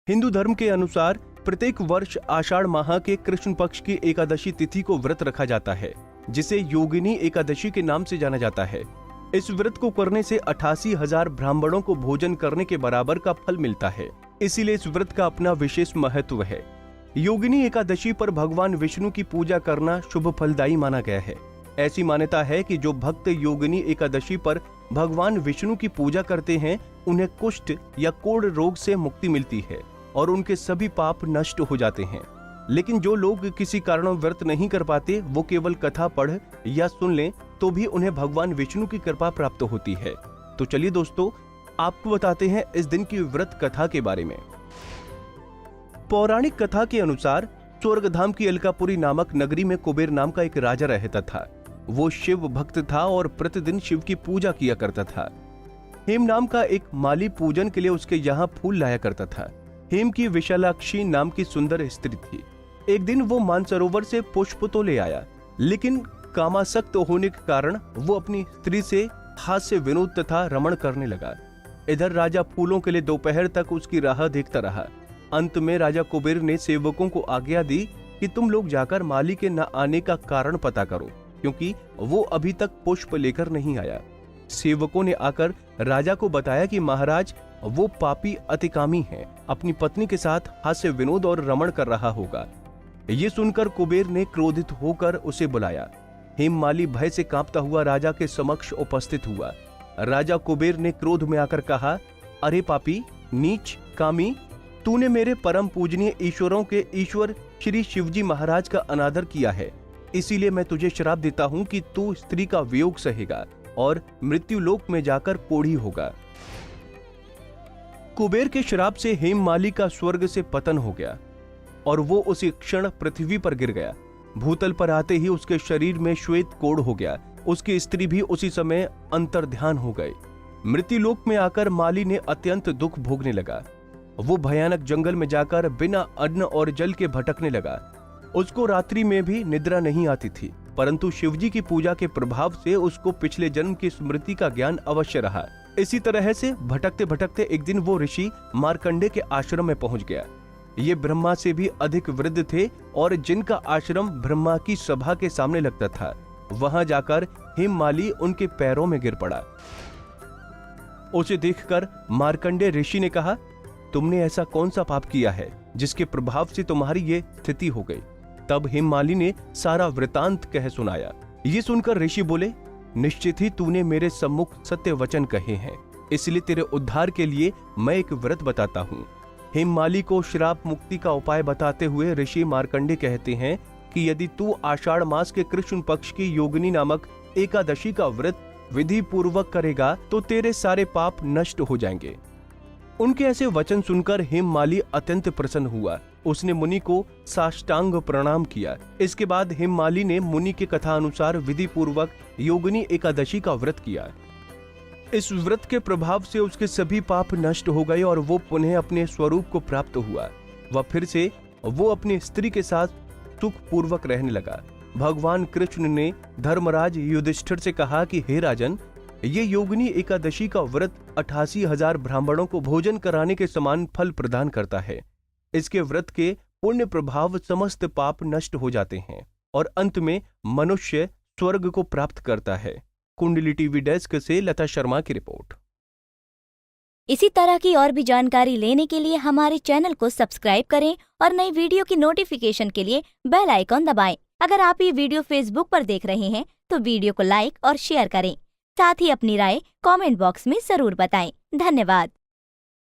हिंदू धर्म के अनुसार प्रत्येक वर्ष आषाढ़ माह के कृष्ण पक्ष की एकादशी तिथि को व्रत रखा जाता है, जिसे योगिनी एकादशी के नाम से जाना जाता है। इस व्रत को करने से 88,000 ब्राह्मणों को भोजन करने के बराबर का फल मिलता है। इसीलिए इस व्रत का अपना विशेष महत्व है। योगिनी एकादशी पर भगवान विष्णु की पूजा करना शुभ फलदायी माना गया है। ऐसी मान्यता है कि जो भक्त योगिनी एकादशी पर भगवान विष्णु की पूजा करते हैं, उन्हें कुष्ठ या कोढ़ रोग से मुक्ति मिलती है और उनके सभी पाप नष्ट हो जाते हैं। लेकिन जो लोग किसी कारण व्रत नहीं कर पाते, वो केवल कथा पढ़ या सुन लें तो भी उन्हें भगवान विष्णु की कृपा प्राप्त होती है। तो चलिए दोस्तों, आपको बताते हैं इस दिन की व्रत कथा के बारे में। पौराणिक कथा के अनुसार स्वर्गधाम की अलकापुरी नामक नगरी में कुबेर नाम का एक राजा रहता था। वो शिव भक्त था और प्रतिदिन शिव की पूजा किया करता था। हेम नाम का एक माली पूजन के लिए उसके यहाँ फूल लाया करता था। हेम की विशालाक्षी नाम की सुंदर स्त्री थी। एक दिन वो मानसरोवर से पुष्प तो ले आया, लेकिन कामासक्त होने के कारण वो अपनी स्त्री से हास्य विनोद तथा रमण करने लगा। इधर राजा फूलों के लिए दोपहर तक उसकी राह देखता रहा। अंत में राजा कुबेर ने सेवकों को आज्ञा दी कि तुम लोग जाकर माली के न आने का कारण पता करो, क्योंकि वो अभी तक पुष्प लेकर नहीं आया। सेवकों ने आकर राजा को बताया कि महाराज, वो पापी अतिकामी है, अपनी पत्नी के साथ हास्य विनोद और रमण कर रहा होगा। ये सुनकर कुबेर ने क्रोधित होकर उसे बुलाया। हेममाली भय से कांपता हुआ राजा के समक्ष उपस्थित हुआ। राजा कुबेर ने क्रोध में आकर कहा, अरे पापी, नीच, कामी, तूने मेरे परम पूजनीय ईश्वरों के ईश्वर श्री शिवजी महाराज का अनादर किया है। इसीलिए मैं तुझे श्राप देता हूँ कि तू स्त्री का वियोग सहेगा और मृत्यु लोक में जाकर कोढ़ी होगा। कुबेर के श्राप से हेममाली का स्वर्ग से पतन हो गया और वो उसी क्षण पृथ्वी पर गिर गया। भूतल पर आते ही उसके शरीर में श्वेत कोढ़ हो गया। उसकी स्त्री भी उसी समय अंतर्ध्यान हो गए। मृत्यु लोक में आकर माली ने अत्यंत दुख भोगने लगा। वो भयानक जंगल में जाकर बिना अन्न और जल के भटकने लगा। उसको रात्रि में भी निद्रा नहीं आती थी, परंतु शिवजी की पूजा के प्रभाव से उसको पिछले जन्म की स्मृति का ज्ञान अवश्य रहा। इसी तरह से भटकते भटकते एक दिन वो ऋषि मार्कंडे के आश्रम में पहुंच गया। ये ब्रह्मा से भी अधिक वृद्ध थे और जिनका आश्रम ब्रह्मा की सभा के सामने लगता था। वहां जाकर हेममाली उनके पैरों में गिर पड़ा। उसे देखकर मार्कंडे ऋषि ने कहा, तुमने ऐसा कौन सा पाप किया है जिसके प्रभाव से तुम्हारी ये स्थिति हो गई? तब हेममाली ने सारा वृतांत कह सुनाया। ये सुनकर ऋषि बोले, निश्चित ही तूने मेरे सम्मुख सत्य वचन कहे हैं, इसलिए तेरे उद्धार के लिए मैं एक व्रत बताता हूँ। हेममाली को श्राप मुक्ति का उपाय बताते हुए ऋषि मार्कंडे कहते हैं कि यदि तू आषाढ़ मास के कृष्ण पक्ष की योगिनी नामक एकादशी का व्रत विधि पूर्वक करेगा तो तेरे सारे पाप नष्ट हो जाएंगे। उनके ऐसे वचन सुनकर हेममाली अत्यंत प्रसन्न हुआ। उसने मुनि को साष्टांग प्रणाम किया। इसके बाद हेममाली ने मुनि की कथा अनुसार विधि पूर्वक योगिनी एकादशी का व्रत किया। इस व्रत के प्रभाव से उसके सभी पाप नष्ट हो गए और वो पुनः अपने स्वरूप को प्राप्त हुआ। वह फिर से वो अपनी स्त्री के साथ सुख पूर्वक रहने लगा। भगवान कृष्ण ने धर्मराज युधिष्ठिर से कहा कि हे राजन, ये योगिनी एकादशी का व्रत 88,000 ब्राह्मणों को भोजन कराने के समान फल प्रदान करता है। इसके व्रत के पुण्य प्रभाव समस्त पाप नष्ट हो जाते हैं और अंत में मनुष्य स्वर्ग को प्राप्त करता है। कुंडली टीवी डेस्क से लता शर्मा की रिपोर्ट। इसी तरह की और भी जानकारी लेने के लिए हमारे चैनल को सब्सक्राइब करें और नई वीडियो की नोटिफिकेशन के लिए बेल आइकॉन दबाएं। अगर आप ये वीडियो फेसबुक पर देख रहे हैं तो वीडियो को लाइक और शेयर करें। साथ ही अपनी राय कमेंट बॉक्स में जरूर बताएं। धन्यवाद।